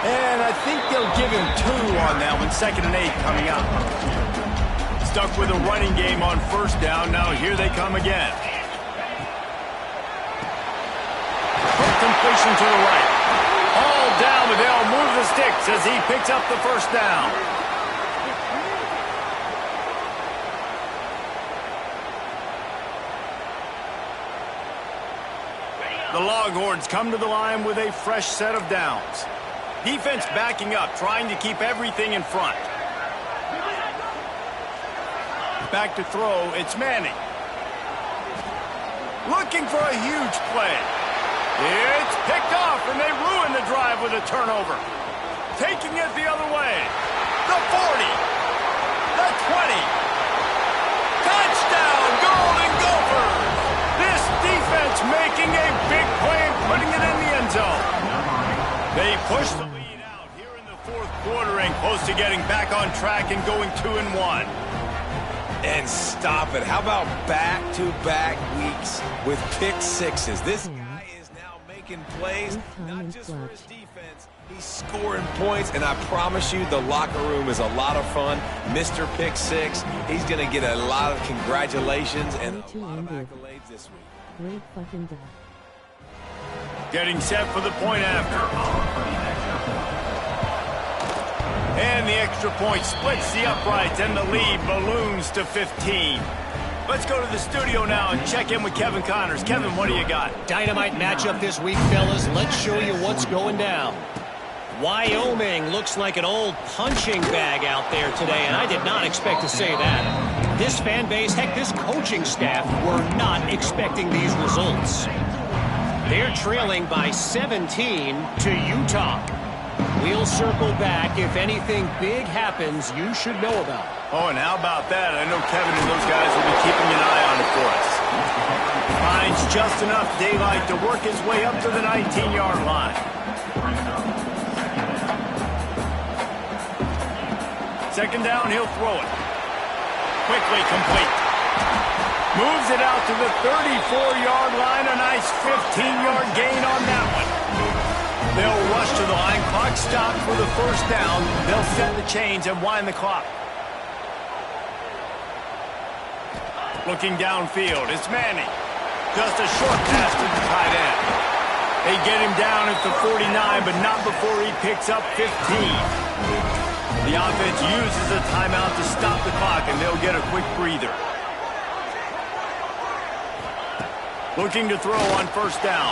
Speaker 1: And I think they'll give him 2 on that one, 2nd and 8 coming up. Stuck with a running game on first down. Now here they come again. Quick completion to the right. All down, but they'll move the sticks as he picks up the first down. The Longhorns come to the line with a fresh set of downs. Defense backing up, trying to keep everything in front. Back to throw, it's Manning. Looking for a huge play. It's picked off, and they ruin the drive with a turnover. Taking it the other way. The 40. The 20. Touchdown, Golden Gophers! This defense making a big play and putting it in the end zone. They push the lead out here in the 4th quarter and close to getting back on track and going 2-1.
Speaker 3: And stop it. How about back-to-back weeks with pick sixes? This guy is now making plays, not just for his defense. He's scoring points, and I promise you the locker room is a lot of fun. Mr. Pick Six, he's going to get a lot of congratulations and a lot of accolades this week.
Speaker 6: Great fucking job.
Speaker 1: Getting set for the point after. And the extra point splits the uprights, and the lead balloons to 15. Let's go to the studio now and check in with Kevin Connors. Kevin, what do you got?
Speaker 5: Dynamite matchup this week, fellas. Let's show you what's going down. Wyoming looks like an old punching bag out there today, and I did not expect to say that. This fan base, heck, this coaching staff were not expecting these results. They're trailing by 17 to Utah. We'll circle back. If anything big happens, you should know about it.
Speaker 1: Oh, and how about that? I know Kevin and those guys will be keeping an eye on it for us. Finds just enough daylight to work his way up to the 19-yard line. Second down, he'll throw it. Quickly complete. Moves it out to the 34-yard line. A nice 15-yard gain on that one. They'll rush to the line. Clock stopped for the first down. They'll set the chains and wind the clock. Looking downfield, it's Manning. Just a short pass to the tight end. They get him down at the 49, but not before he picks up 15. The offense uses a timeout to stop the clock, and they'll get a quick breather. Looking to throw on first down.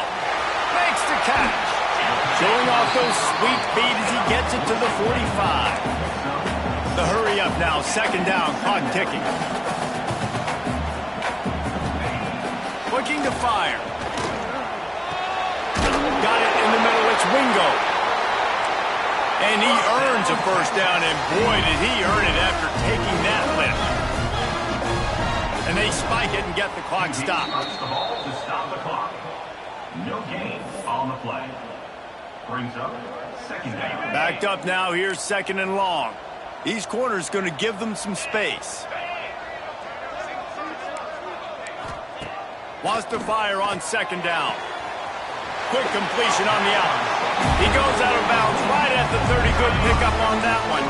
Speaker 1: Makes the catch. Showing off those sweet feet as he gets it to the 45. The hurry up now, second down, clock ticking. Looking to fire. Got it in the middle, it's Wingo. And he earns a first down, and boy, did he earn it after taking that lift. And they spike it and get the clock stopped.
Speaker 4: The ball to stop the clock. No gain on the play. Brings up second down.
Speaker 1: Backed up now, here's second and long. These corners going to give them some space. Wants to fire on second down. Quick completion on the out. He goes out of bounds right at the 30. Good pickup on that one.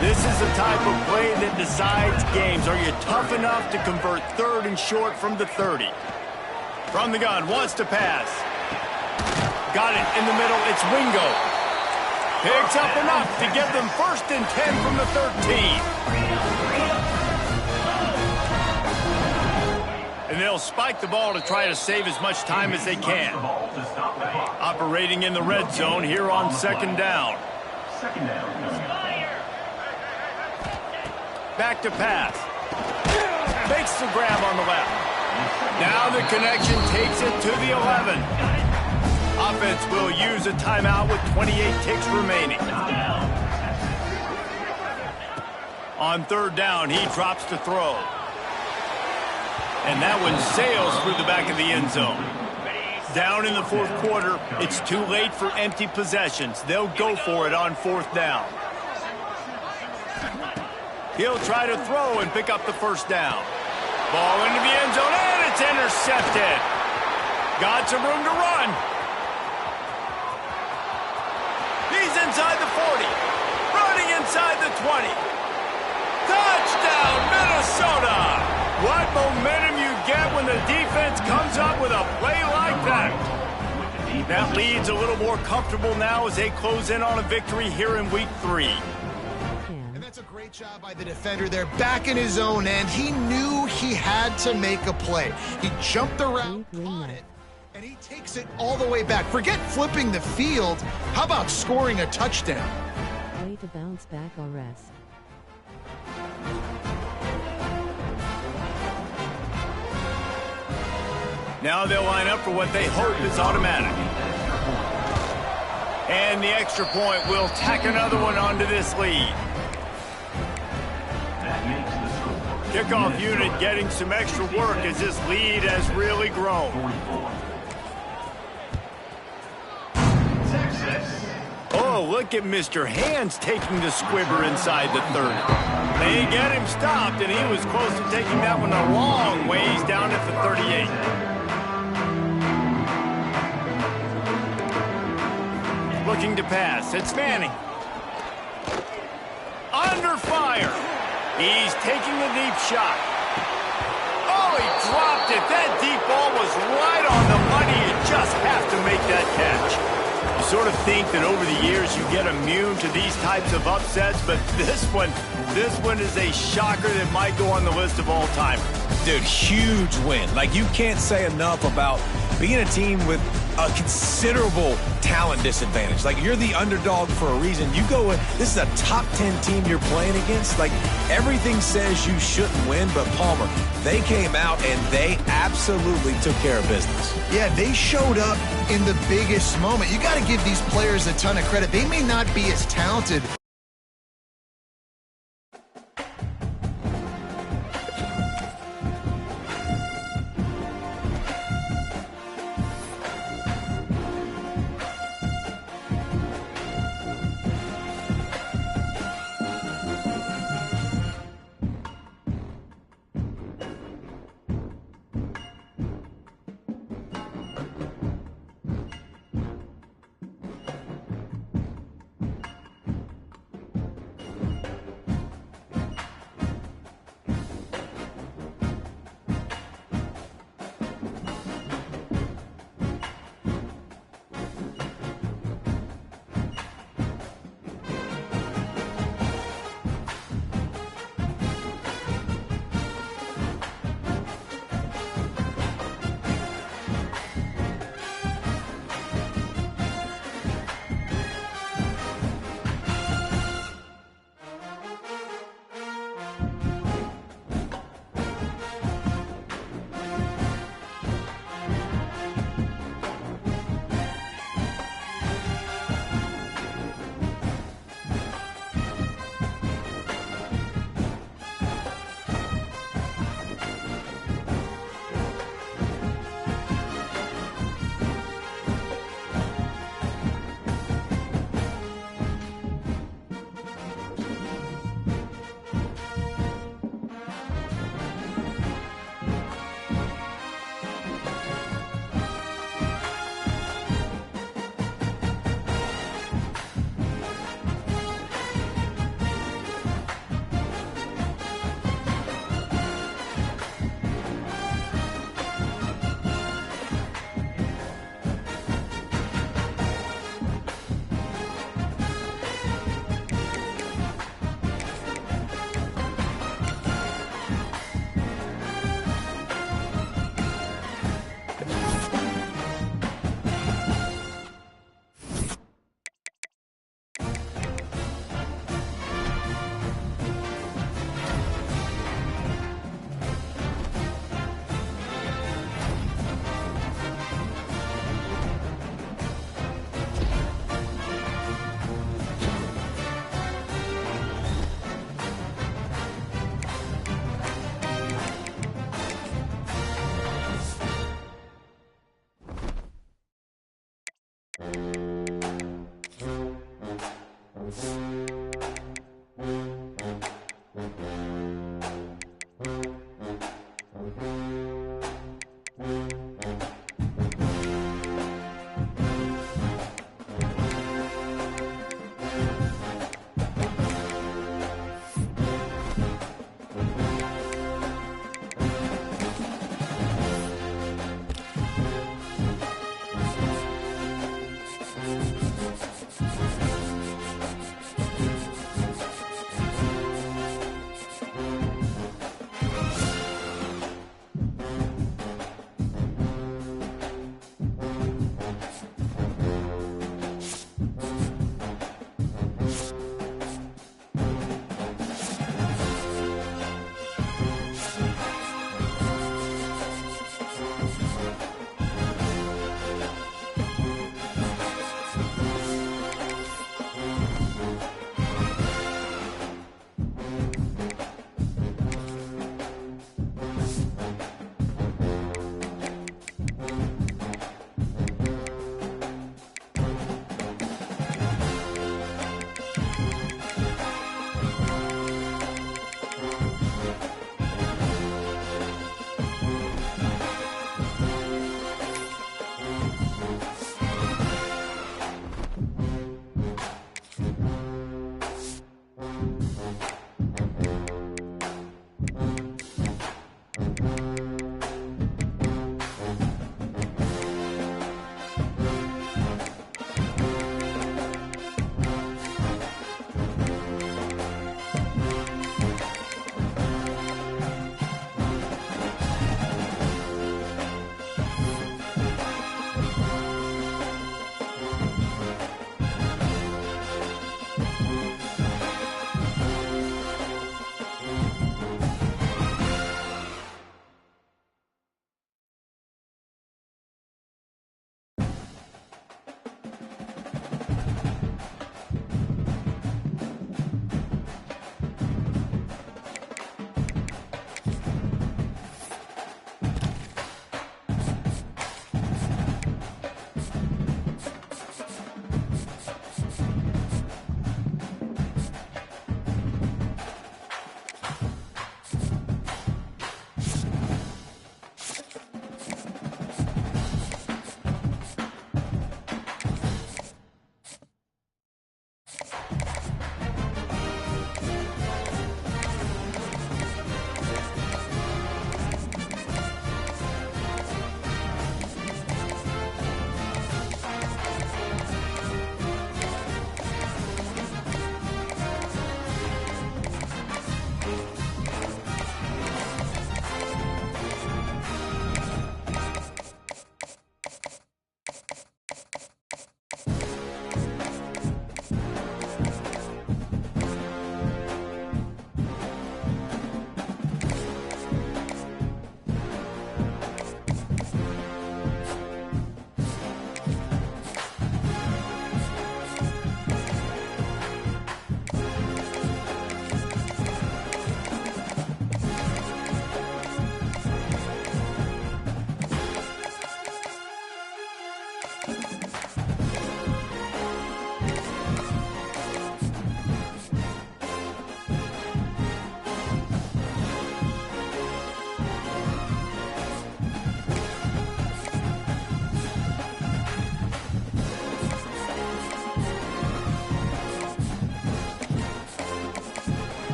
Speaker 1: This is the type of play that decides games. Are you tough enough to convert third and short from the 30? From the gun, wants to pass. Got it in the middle, it's Wingo. Picks up enough to give them first and 10 from the 13. And they'll spike the ball to try to save as much time as they can. Operating in the red zone here on second down. Back to pass. Makes the grab on the left. Now the connection takes it to the 11. Offense will use a timeout with 28 ticks remaining. On third down, he drops to throw. And that one sails through the back of the end zone. Down in the fourth quarter, it's too late for empty possessions. They'll go for it on fourth down. He'll try to throw and pick up the first down. Ball into the end zone, and it's intercepted. Got some room to run. He's inside the 40. Running inside the 20. Touchdown, Minnesota! What momentum you get when the defense comes up with a play like that. That lead's a little more comfortable now as they close in on a victory here in week 3.
Speaker 2: And that's a great job by the defender there, back in his own end. He knew he had to make a play. He jumped around, caught it, and he takes it all the way back. Forget flipping the field. How about scoring a touchdown?
Speaker 6: Way to bounce back or rest.
Speaker 1: Now they'll line up for what they hope is automatic. And the extra point will tack another one onto this lead. Kickoff unit getting some extra work as this lead has really grown. Oh, look at Mr. Hands taking the squibber inside the 30. They get him stopped, and he was close to taking that one a long ways down at the 38. Looking to pass. It's Manning. Under fire. He's taking the deep shot. Oh, he dropped it. That deep ball was right on the money. You just have to make that catch. You sort of think that over the years you get immune to these types of upsets, but this one is a shocker that might go on the list of all time.
Speaker 3: Dude, huge win. Like, you can't say enough about being a team with a considerable talent disadvantage. Like, you're the underdog for a reason. You go with, this is a top 10 team you're playing against. Like, everything says you shouldn't win, but Palmer, they came out and they absolutely took care of business.
Speaker 2: Yeah, they showed up in the biggest moment. You got to give these players a ton of credit. They may not be as talented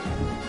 Speaker 6: Bye.